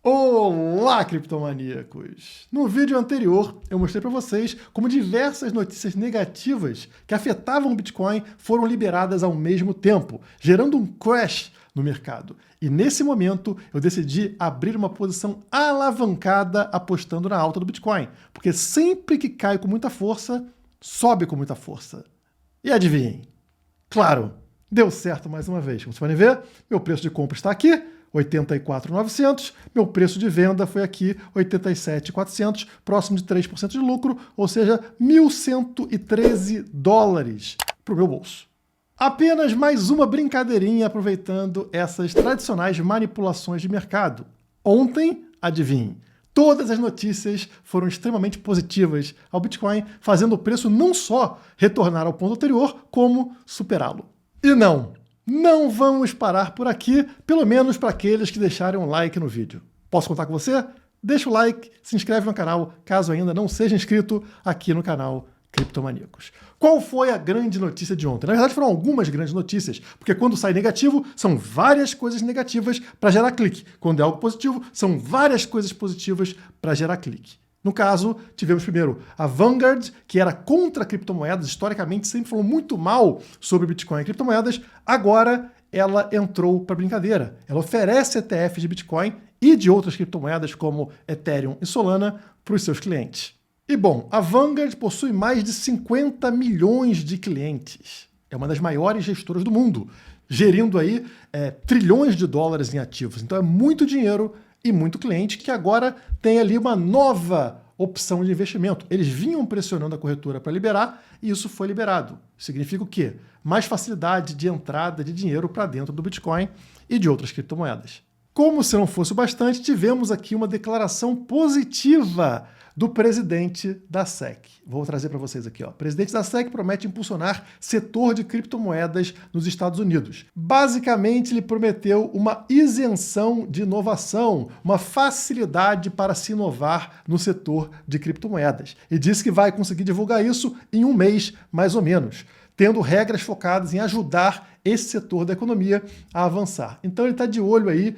Olá, criptomaníacos! No vídeo anterior, eu mostrei para vocês como diversas notícias negativas que afetavam o Bitcoin foram liberadas ao mesmo tempo, gerando um crash no mercado. E nesse momento, eu decidi abrir uma posição alavancada apostando na alta do Bitcoin, porque sempre que cai com muita força, sobe com muita força. E adivinhem? Claro, deu certo mais uma vez. Como vocês podem ver, meu preço de compra está aqui, 84.900, meu preço de venda foi aqui 87.400, próximo de 3% de lucro, ou seja, 1.113 dólares para o meu bolso. Apenas mais uma brincadeirinha aproveitando essas tradicionais manipulações de mercado. Ontem, adivinhe, todas as notícias foram extremamente positivas ao Bitcoin, fazendo o preço não só retornar ao ponto anterior, como superá-lo. E não vamos parar por aqui, pelo menos para aqueles que deixarem um like no vídeo. Posso contar com você? Deixa o like, se inscreve no canal, caso ainda não seja inscrito aqui no canal Criptomaníacos. Qual foi a grande notícia de ontem? Na verdade foram algumas grandes notícias, porque quando sai negativo, são várias coisas negativas para gerar clique. Quando é algo positivo, são várias coisas positivas para gerar clique. No caso, tivemos primeiro a Vanguard, que era contra criptomoedas, historicamente sempre falou muito mal sobre Bitcoin e criptomoedas, agora ela entrou para a brincadeira. Ela oferece ETFs de Bitcoin e de outras criptomoedas como Ethereum e Solana para os seus clientes. E bom, a Vanguard possui mais de 50 milhões de clientes. É uma das maiores gestoras do mundo, gerindo aí trilhões de dólares em ativos. Então é muito dinheiro e muito cliente que agora tem ali uma nova opção de investimento. Eles vinham pressionando a corretora para liberar e isso foi liberado. Significa o quê? Mais facilidade de entrada de dinheiro para dentro do Bitcoin e de outras criptomoedas. Como se não fosse o bastante, tivemos aqui uma declaração positiva do presidente da SEC. Vou trazer para vocês aqui. O presidente da SEC promete impulsionar setor de criptomoedas nos Estados Unidos. Basicamente, ele prometeu uma isenção de inovação, uma facilidade para se inovar no setor de criptomoedas. E disse que vai conseguir divulgar isso em um mês, mais ou menos, tendo regras focadas em ajudar esse setor da economia a avançar. Então ele está de olho aí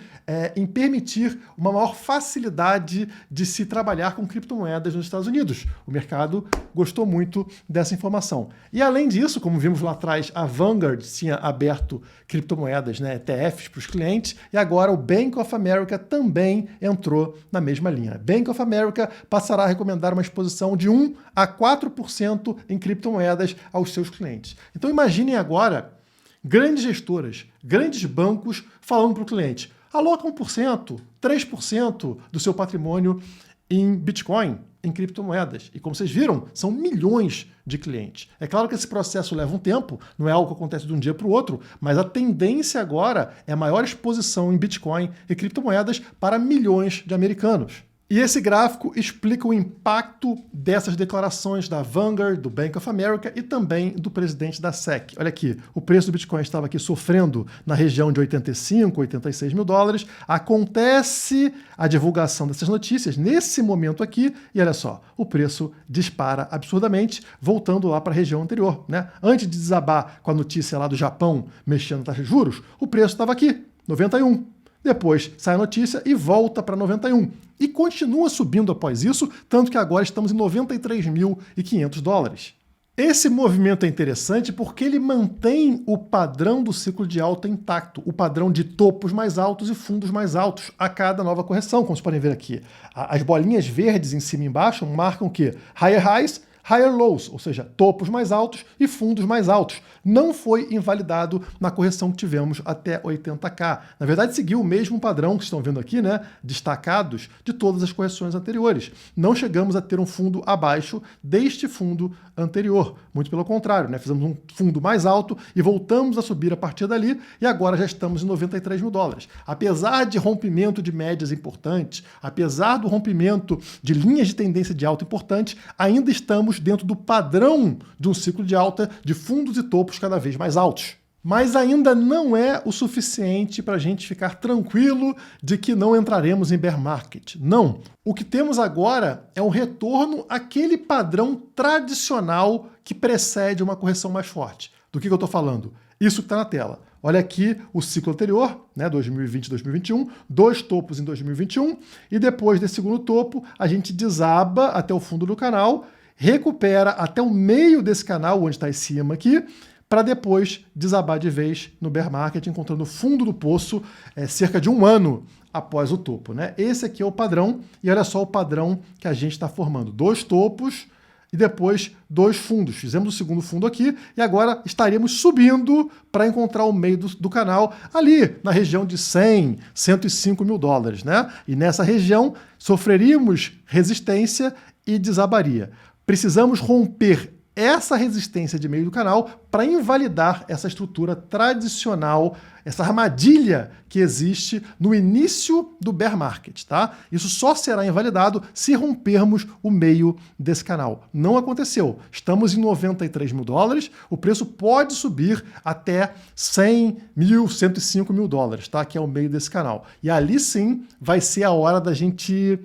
em permitir uma maior facilidade de se trabalhar com criptomoedas nos Estados Unidos. O mercado gostou muito dessa informação. E além disso, como vimos lá atrás, a Vanguard tinha aberto criptomoedas, ETFs para os clientes, e agora o Bank of America também entrou na mesma linha. Bank of America passará a recomendar uma exposição de 1 a 4% em criptomoedas aos seus clientes. Então imaginem agora grandes gestoras, grandes bancos falando para o cliente, aloca 1%, 3% do seu patrimônio em Bitcoin, em criptomoedas. E como vocês viram, são milhões de clientes. É claro que esse processo leva um tempo, não é algo que acontece de um dia para o outro, mas a tendência agora é a maior exposição em Bitcoin e criptomoedas para milhões de americanos. E esse gráfico explica o impacto dessas declarações da Vanguard, do Bank of America e também do presidente da SEC. Olha aqui, o preço do Bitcoin estava aqui sofrendo na região de 85, 86 mil dólares. Acontece a divulgação dessas notícias nesse momento aqui e olha só, o preço dispara absurdamente, voltando lá para a região anterior, Antes de desabar com a notícia lá do Japão mexendo na taxa de juros, o preço estava aqui, 91. Depois sai a notícia e volta para 91. E continua subindo após isso, tanto que agora estamos em 93.500 dólares. Esse movimento é interessante porque ele mantém o padrão do ciclo de alta intacto, o padrão de topos mais altos e fundos mais altos a cada nova correção, como vocês podem ver aqui. As bolinhas verdes em cima e embaixo marcam o quê? Higher highs, higher lows, ou seja, topos mais altos e fundos mais altos. Não foi invalidado na correção que tivemos até 80K. Na verdade, seguiu o mesmo padrão que estão vendo aqui, destacados de todas as correções anteriores. Não chegamos a ter um fundo abaixo deste fundo anterior. Muito pelo contrário, fizemos um fundo mais alto e voltamos a subir a partir dali e agora já estamos em 93 mil dólares. Apesar de rompimento de médias importantes, apesar do rompimento de linhas de tendência de alta importantes, ainda estamos dentro do padrão de um ciclo de alta de fundos e topos cada vez mais altos. Mas ainda não é o suficiente para a gente ficar tranquilo de que não entraremos em bear market. Não. O que temos agora é um retorno àquele padrão tradicional que precede uma correção mais forte. Do que eu estou falando? Isso que está na tela. Olha aqui o ciclo anterior, né, 2020 2021, 2 topos em 2021, e depois desse segundo topo, a gente desaba até o fundo do canal, recupera até o meio desse canal, onde está esse imã aqui, para depois desabar de vez no bear market, encontrando o fundo do poço cerca de um ano após o topo, né? Esse aqui é o padrão, e olha só o padrão que a gente está formando. 2 topos e depois 2 fundos. Fizemos o segundo fundo aqui e agora estaríamos subindo para encontrar o meio do canal ali na região de 100, 105 mil dólares, né? E nessa região sofreríamos resistência e desabaria. Precisamos romper essa resistência de meio do canal para invalidar essa estrutura tradicional, essa armadilha que existe no início do bear market, tá? Isso só será invalidado se rompermos o meio desse canal. Não aconteceu. Estamos em 93 mil dólares, o preço pode subir até 100 mil, 105 mil dólares, tá? Que é o meio desse canal. E ali sim vai ser a hora da gente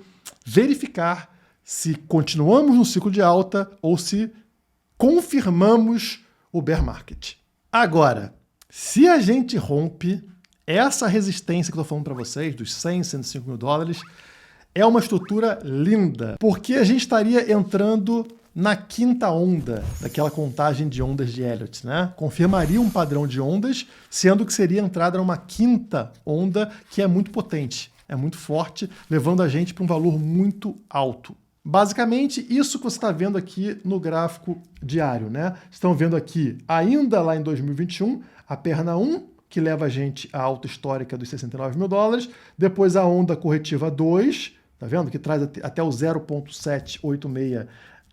verificar se continuamos no ciclo de alta ou se confirmamos o bear market. Agora, se a gente rompe essa resistência que eu estou falando para vocês, dos 100, 105 mil dólares, é uma estrutura linda, porque a gente estaria entrando na quinta onda daquela contagem de ondas de Elliott, né? Confirmaria um padrão de ondas, sendo que seria entrada numa quinta onda que é muito potente, é muito forte, levando a gente para um valor muito alto. Basicamente, isso que você está vendo aqui no gráfico diário, né? Estão vendo aqui, ainda lá em 2021, a perna 1, que leva a gente à alta histórica dos 69 mil dólares, depois a onda corretiva 2, tá vendo? Que traz até o 0,786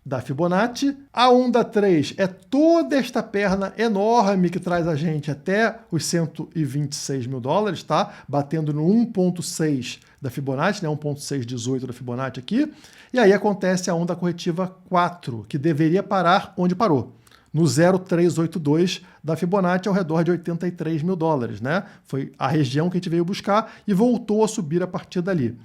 da Fibonacci. A onda 3 é toda esta perna enorme que traz a gente até os 126 mil dólares, tá? Batendo no 1,6 da Fibonacci, né? 1,618 da Fibonacci aqui. E aí acontece a onda corretiva 4, que deveria parar onde parou, no 0,382 da Fibonacci, ao redor de 83 mil dólares, né? Foi a região que a gente veio buscar e voltou a subir a partir dali.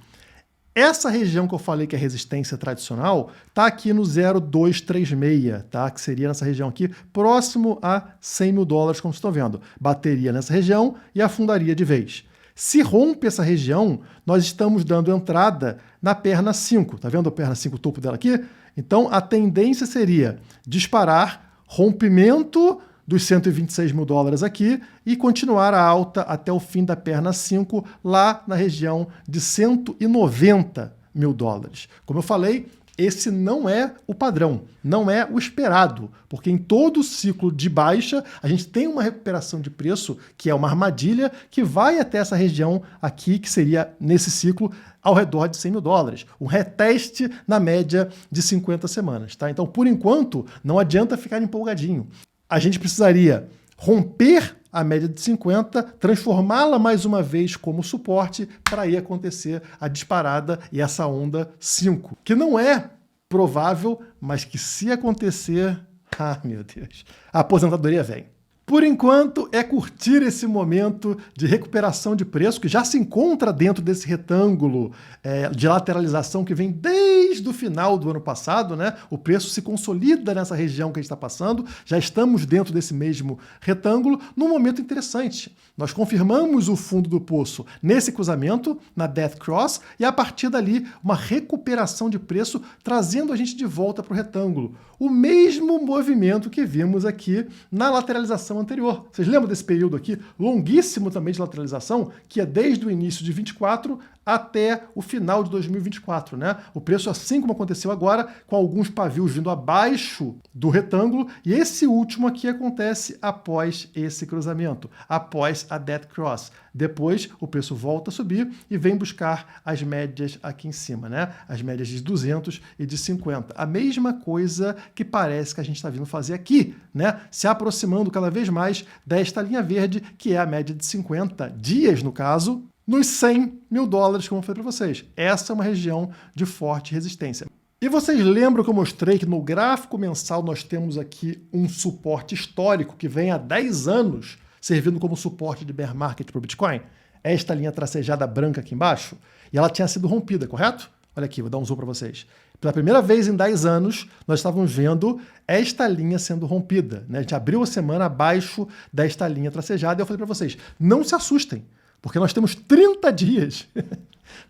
Essa região que eu falei que é resistência tradicional está aqui no 0,236, tá? Que seria nessa região aqui, próximo a 100 mil dólares, como vocês estão vendo. Bateria nessa região e afundaria de vez. Se rompe essa região, nós estamos dando entrada na perna 5. Tá vendo a perna 5, o topo dela aqui? Então, a tendência seria disparar, rompimento dos 126 mil dólares aqui e continuar a alta até o fim da perna 5, lá na região de 190 mil dólares. Como eu falei, esse não é o padrão, não é o esperado, porque em todo ciclo de baixa a gente tem uma recuperação de preço que é uma armadilha que vai até essa região aqui, que seria nesse ciclo ao redor de 100 mil dólares. Um reteste na média de 50 semanas, tá? Então, por enquanto, não adianta ficar empolgadinho. A gente precisaria romper a média de 50, transformá-la mais uma vez como suporte para aí acontecer a disparada e essa onda 5, que não é provável, mas que se acontecer, meu Deus, a aposentadoria vem. Por enquanto, é curtir esse momento de recuperação de preço que já se encontra dentro desse retângulo de lateralização que vem desde o final do ano passado, né? O preço se consolida nessa região que a gente está passando, já estamos dentro desse mesmo retângulo, num momento interessante. Nós confirmamos o fundo do poço nesse cruzamento, na Death Cross, e a partir dali, uma recuperação de preço trazendo a gente de volta para o retângulo. O mesmo movimento que vimos aqui na lateralização anterior. Vocês lembram desse período aqui, longuíssimo também de lateralização, que é desde o início de 24 até o final de 2024, né? O preço, assim como aconteceu agora, com alguns pavios vindo abaixo do retângulo, e esse último aqui acontece após esse cruzamento, após a Death Cross. Depois, o preço volta a subir e vem buscar as médias aqui em cima, né? As médias de 200 e de 50. A mesma coisa que parece que a gente está vindo fazer aqui, né? Se aproximando cada vez mais desta linha verde, que é a média de 50 dias, no caso, nos 100 mil dólares, como eu falei para vocês. Essa é uma região de forte resistência. E vocês lembram que eu mostrei que no gráfico mensal nós temos aqui um suporte histórico que vem há 10 anos servindo como suporte de bear market para o Bitcoin? Esta linha tracejada branca aqui embaixo, e ela tinha sido rompida, correto? Olha aqui, vou dar um zoom para vocês. Pela primeira vez em 10 anos, nós estávamos vendo esta linha sendo rompida, né? A gente abriu a semana abaixo desta linha tracejada e eu falei para vocês, não se assustem, porque nós temos 30 dias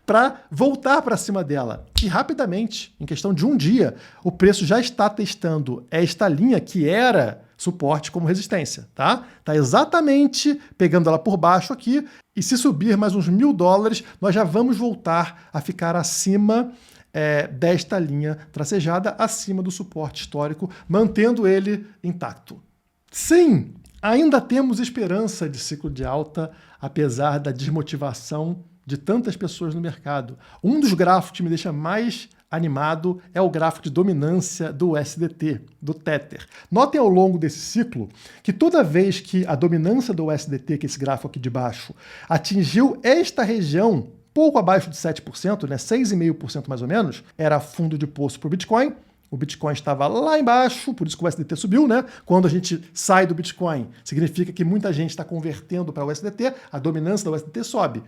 para voltar para cima dela. E rapidamente, em questão de um dia, o preço já está testando esta linha que era suporte como resistência, tá? Tá exatamente pegando ela por baixo aqui e se subir mais uns $1.000, nós já vamos voltar a ficar acima desta linha tracejada, acima do suporte histórico, mantendo ele intacto. Sim, ainda temos esperança de ciclo de alta, apesar da desmotivação de tantas pessoas no mercado. Um dos gráficos que me deixa mais animado é o gráfico de dominância do USDT, do Tether. Notem ao longo desse ciclo que toda vez que a dominância do USDT, que é esse gráfico aqui de baixo, atingiu esta região, pouco abaixo de 7%, né, 6,5% mais ou menos, era fundo de poço para o Bitcoin. O Bitcoin estava lá embaixo, por isso que o USDT subiu, né? Quando a gente sai do Bitcoin, significa que muita gente está convertendo para o USDT, a dominância do USDT sobe.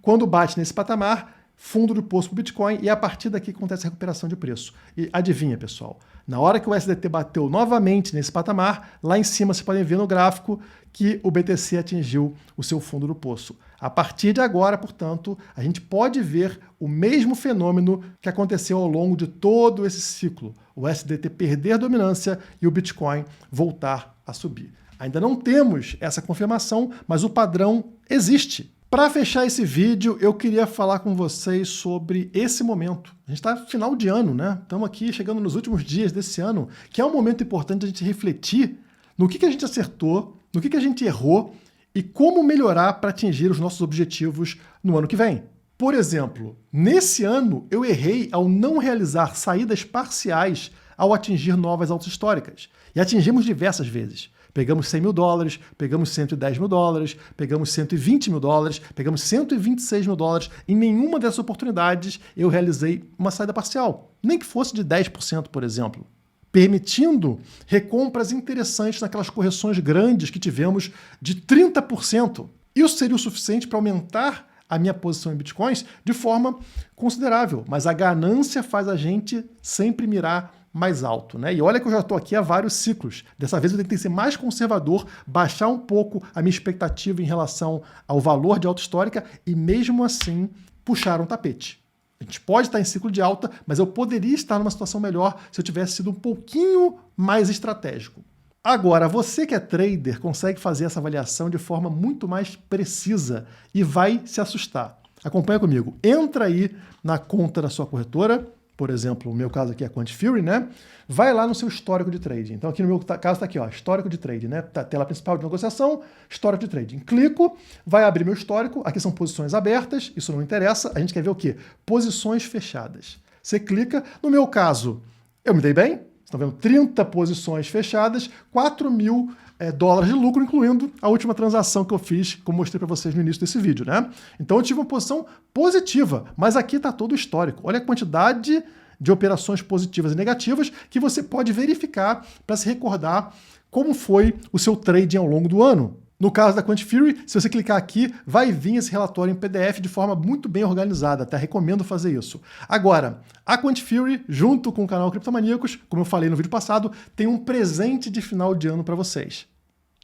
Quando bate nesse patamar, fundo de poço para o Bitcoin, e a partir daqui acontece a recuperação de preço. E adivinha, pessoal, na hora que o USDT bateu novamente nesse patamar, lá em cima vocês podem ver no gráfico que o BTC atingiu o seu fundo do poço. A partir de agora, portanto, a gente pode ver o mesmo fenômeno que aconteceu ao longo de todo esse ciclo. O USDT perder dominância e o Bitcoin voltar a subir. Ainda não temos essa confirmação, mas o padrão existe. Para fechar esse vídeo, eu queria falar com vocês sobre esse momento. A gente está no final de ano, né? Estamos aqui chegando nos últimos dias desse ano, que é um momento importante a gente refletir no que a gente acertou, no que a gente errou e como melhorar para atingir os nossos objetivos no ano que vem. Por exemplo, nesse ano eu errei ao não realizar saídas parciais ao atingir novas altas históricas. E atingimos diversas vezes. Pegamos $100.000, pegamos $110.000, pegamos $120.000, pegamos $126.000. Em nenhuma dessas oportunidades eu realizei uma saída parcial, nem que fosse de 10%, por exemplo, permitindo recompras interessantes naquelas correções grandes que tivemos de 30%. Isso seria o suficiente para aumentar a minha posição em bitcoins de forma considerável, mas a ganância faz a gente sempre mirar mais alto, né? E olha que eu já estou aqui há vários ciclos. Dessa vez eu tentei ser mais conservador, baixar um pouco a minha expectativa em relação ao valor de alta histórica e mesmo assim puxar um tapete. A gente pode estar em ciclo de alta, mas eu poderia estar numa situação melhor se eu tivesse sido um pouquinho mais estratégico. Agora, você que é trader consegue fazer essa avaliação de forma muito mais precisa e vai se assustar. Acompanha comigo. Entra aí na conta da sua corretora, por exemplo, o meu caso aqui é a Quant Fury, né? Vai lá no seu histórico de trading. Então aqui no meu caso está aqui, ó, histórico de trading, né? Tá, tela principal de negociação, histórico de trading. Clico, vai abrir meu histórico, aqui são posições abertas, isso não interessa, a gente quer ver o quê? Posições fechadas. Você clica, no meu caso, eu me dei bem, vocês estão vendo 30 posições fechadas, $4.000 de lucro, incluindo a última transação que eu fiz, como mostrei para vocês no início desse vídeo, né? Então eu tive uma posição positiva, mas aqui está todo o histórico. Olha a quantidade de operações positivas e negativas que você pode verificar para se recordar como foi o seu trading ao longo do ano. No caso da Quant Fury, se você clicar aqui, vai vir esse relatório em PDF de forma muito bem organizada, tá? Recomendo fazer isso. Agora, a Quant Fury, junto com o canal Criptomaníacos, como eu falei no vídeo passado, tem um presente de final de ano para vocês.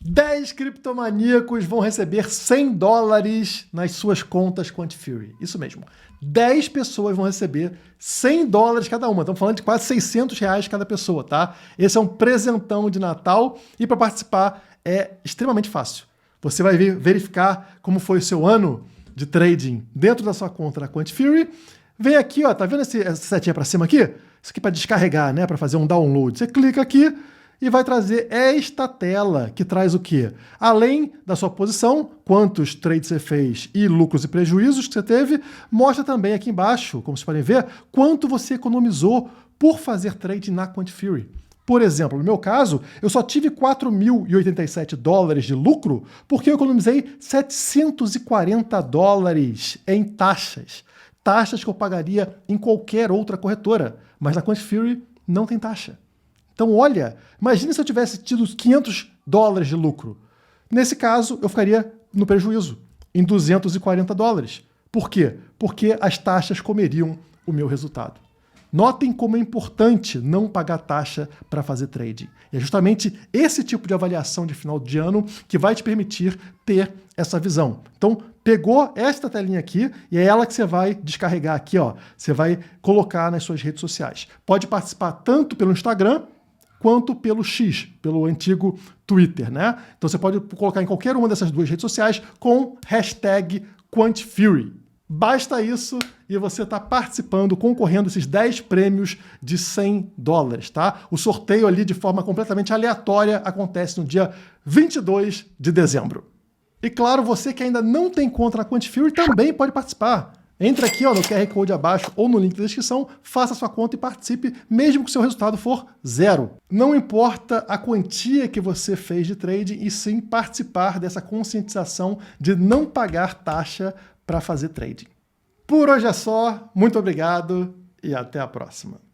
10 criptomaníacos vão receber $100 nas suas contas Quant Fury. Isso mesmo. 10 pessoas vão receber $100 cada uma. Estamos falando de quase R$600 cada pessoa, tá? Esse é um presentão de Natal e para participar é extremamente fácil. Você vai verificar como foi o seu ano de trading dentro da sua conta na Quant Fury. Vem aqui, ó, tá vendo essa setinha para cima aqui? Isso aqui para descarregar, né, para fazer um download. Você clica aqui e vai trazer esta tela que traz o quê? Além da sua posição, quantos trades você fez e lucros e prejuízos que você teve, mostra também aqui embaixo, como vocês podem ver, quanto você economizou por fazer trade na Quant Fury. Por exemplo, no meu caso, eu só tive $4.087 de lucro porque eu economizei $740 em taxas. Taxas que eu pagaria em qualquer outra corretora, mas na Quant Fury não tem taxa. Então, olha, imagine se eu tivesse tido $500 de lucro. Nesse caso, eu ficaria no prejuízo, em $240. Por quê? Porque as taxas comeriam o meu resultado. Notem como é importante não pagar taxa para fazer trading. E é justamente esse tipo de avaliação de final de ano que vai te permitir ter essa visão. Então, pegou esta telinha aqui e é ela que você vai descarregar aqui, ó. Você vai colocar nas suas redes sociais. Pode participar tanto pelo Instagram quanto pelo X, pelo antigo Twitter, né? Então você pode colocar em qualquer uma dessas duas redes sociais com #QuantFury. Basta isso e você está participando, concorrendo a esses 10 prêmios de $100, tá? O sorteio ali de forma completamente aleatória acontece no dia 22 de dezembro. E claro, você que ainda não tem conta na QuantFury também pode participar. Entre aqui ó, no QR Code abaixo ou no link da descrição, faça sua conta e participe, mesmo que o seu resultado for 0. Não importa a quantia que você fez de trading, e sim participar dessa conscientização de não pagar taxa para fazer trading. Por hoje é só, muito obrigado e até a próxima.